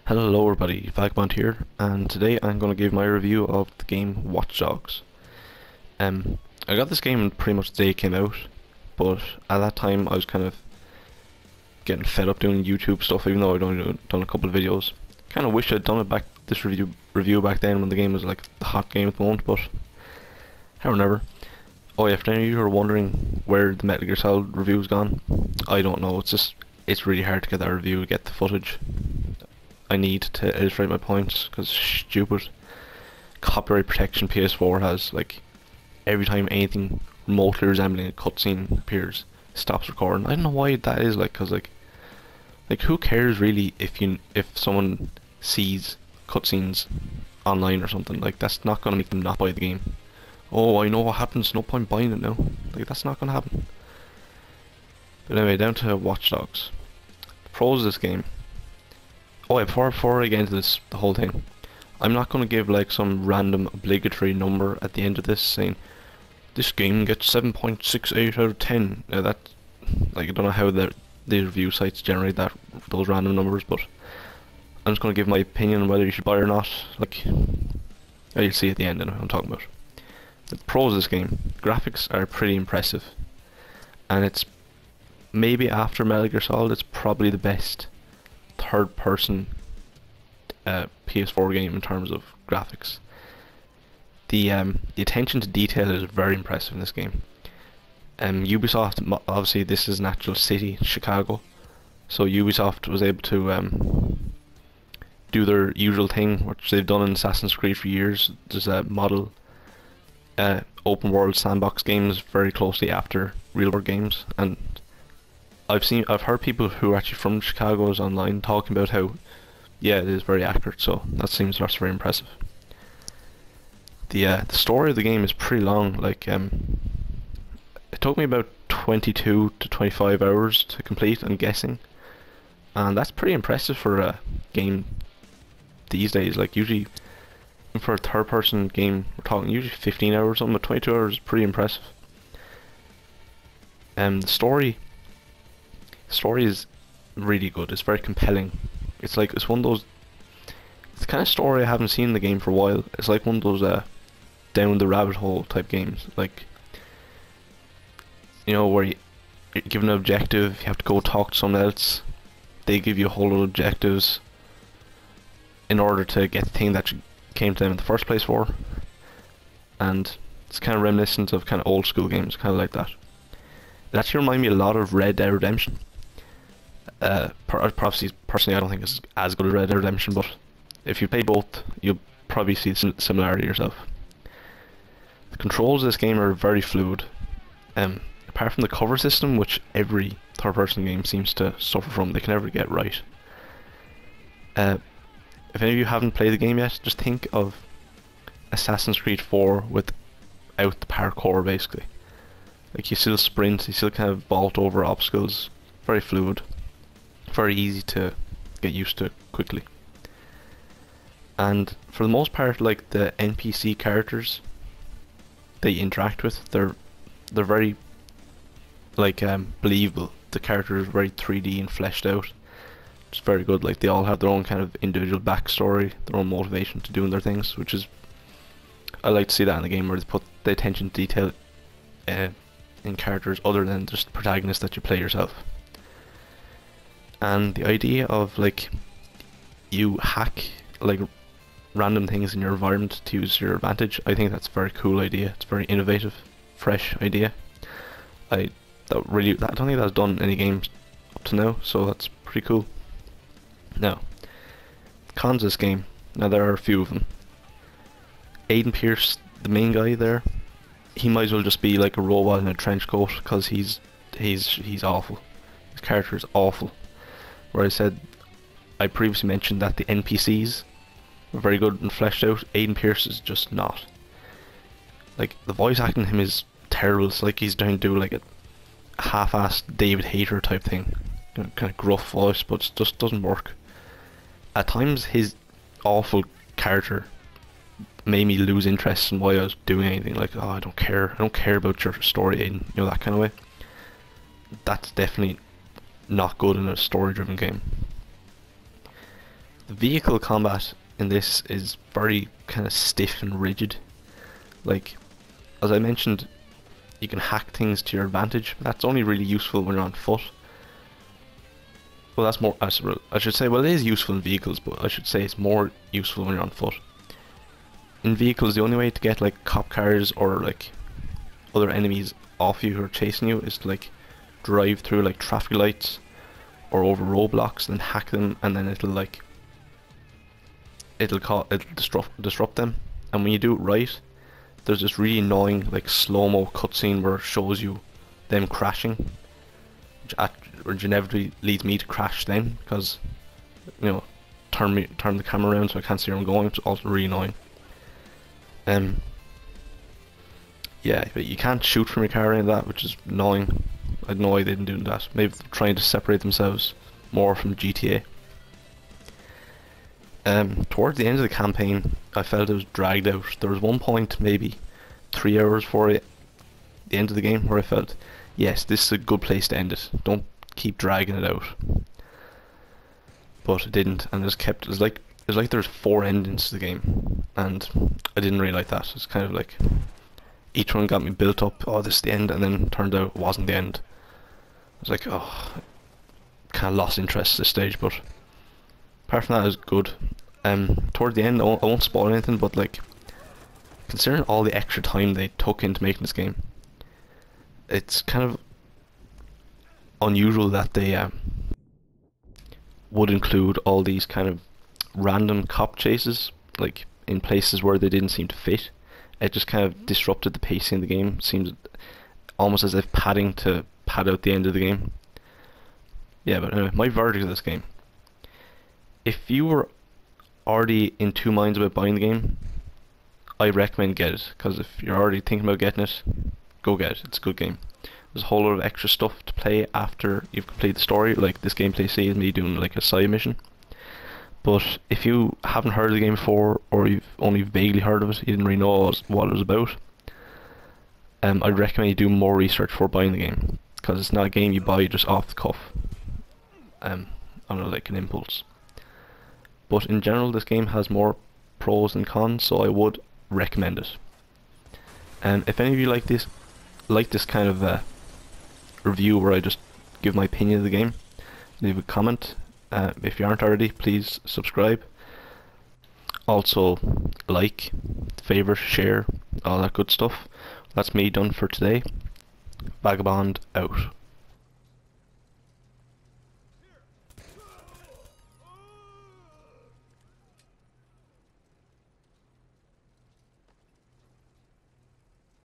Hello everybody, Vagabond here, and today I'm going to give my review of the game Watch Dogs. I got this game pretty much the day it came out, but at that time I was kind of getting fed up doing YouTube stuff, even though I'd only done a couple of videos. Kind of wish I'd done this review back then when the game was like the hot game at the moment, but however. Oh yeah, for any of you who are wondering where the Metal Gear Solid review's gone, I don't know. It's really hard to get that review, get the footage I need to illustrate my points, because stupid copyright protection PS4 has, like, every time anything remotely resembling a cutscene appears, it stops recording. I don't know why that is, like, because like who cares really if someone sees cutscenes online or something? Like, that's not gonna make them not buy the game. Oh, I know what happens, no point buying it now. Like, that's not gonna happen. But anyway, down to Watch Dogs. The pros of this game. Oh yeah, before I get into the whole thing, I'm not going to give like some random obligatory number at the end of this saying this game gets 7.68 out of 10. Now that, like, I don't know how the review sites generate those random numbers, but I'm just going to give my opinion on whether you should buy it or not. Like, you'll see at the end, I know what I'm talking about. The pros of this game: graphics are pretty impressive, and it's maybe after Metal Gear Solid, it's probably the best third-person PS4 game in terms of graphics. The attention to detail is very impressive in this game. Ubisoft, obviously this is an actual city, Chicago, so Ubisoft was able to do their usual thing, which they've done in Assassin's Creed for years. Just model open world sandbox games very closely after real world games, and I've heard people who are actually from Chicago's online talking about how, yeah, it is very accurate. So that's very impressive. The story of the game is pretty long. Like, it took me about 22 to 25 hours to complete, I'm guessing, and that's pretty impressive for a game these days. Like, usually for a third-person game, we're talking usually 15 hours or something, but 22 hours is pretty impressive. The story is really good. It's very compelling. It's one of those. It's the kind of story I haven't seen in the game for a while. It's like one of those down the rabbit hole type games. Like, you know, where you're given an objective, you have to go talk to someone else. They give you a whole lot of objectives in order to get the thing that you came to them in the first place for. And it's kind of reminiscent of kind of old school games, kind of like that. It actually reminded me a lot of Red Dead Redemption. Personally, I don't think it's as good as Red Dead Redemption, but if you play both, you'll probably see the similarity yourself. The controls of this game are very fluid. Apart from the cover system, which every third-person game seems to suffer from, they can never get right. If any of you haven't played the game yet, just think of Assassin's Creed 4 without the parkour, basically. Like, you still sprint, you still kind of vault over obstacles. Very fluid. Very easy to get used to quickly. And for the most part, like, the NPC characters that you interact with, they're very, like, believable. The characters are very 3D and fleshed out. It's very good. Like, they all have their own kind of individual backstory, their own motivation to doing their things, which is, I like to see that in a game where they put the attention to detail in characters other than just the protagonist that you play yourself. And the idea of, like, you hack like random things in your environment to use your advantage, I think that's a very cool idea. It's a very innovative, fresh idea. I don't think that's done in any games up to now, so that's pretty cool. Now, cons of this game. Now, there are a few of them. Aiden Pearce, the main guy there, he might as well just be like a robot in a trench coat, because he's awful. His character is awful. Where I previously mentioned that the NPCs were very good and fleshed out. Aiden Pearce is just not. Like, the voice acting in him is terrible. It's like he's trying to do like a half-assed David Hayter type thing. You know, kind of gruff voice, but it just doesn't work. At times, his awful character made me lose interest in why I was doing anything. Like, oh, I don't care about your story, Aiden, you know, that kind of way. That's definitely not good in a story-driven game. The vehicle combat in this is very kind of stiff and rigid. Like, as I mentioned, you can hack things to your advantage, but that's only really useful when you're on foot. Well, that's more, I should say, well, it is useful in vehicles, but I should say it's more useful when you're on foot. In vehicles, the only way to get like cop cars or like other enemies off you who are chasing you is to like drive through like traffic lights or over roadblocks, then hack them, and then it'll disrupt them. And when you do it right, there's this really annoying like slow-mo cutscene where it shows you them crashing, which inevitably leads me to crash then, because you know, turn the camera around so I can't see where I'm going. It's also really annoying. Yeah, but you can't shoot from your car in that, which is annoying. I don't know why they didn't do that. Maybe they're trying to separate themselves more from GTA. Towards the end of the campaign, I felt it was dragged out. There was one point, maybe 3 hours for the end of the game, where I felt, yes, this is a good place to end it. Don't keep dragging it out. But it didn't, and it just kept. It was like there's 4 endings to the game, and I didn't really like that. It's kind of like each one got me built up. Oh, this is the end, and then it turned out it wasn't the end. I was like, oh, kind of lost interest at this stage. But apart from that, it was good. Toward the end, I won't spoil anything, but like, considering all the extra time they took into making this game, it's kind of unusual that they would include all these kind of random cop chases, like in places where they didn't seem to fit. It just kind of disrupted the pacing of the game. It seems almost as if padding to pad out the end of the game. Yeah, but anyway, my verdict of this game. If you were already in 2 minds about buying the game, I recommend get it, because if you're already thinking about getting it, go get it. It's a good game. There's a whole lot of extra stuff to play after you've completed the story, like this gameplay sees me doing like a side mission. But if you haven't heard of the game before, or you've only vaguely heard of it, you didn't really know what it was about, I'd recommend you do more research before buying the game, because it's not a game you buy just off the cuff. I don't know, like an impulse. But in general, this game has more pros than cons, so I would recommend it. If any of you like this kind of review where I just give my opinion of the game, leave a comment. If you aren't already, please subscribe. Also, like, favorite, share, all that good stuff. That's me done for today. Vagabond out.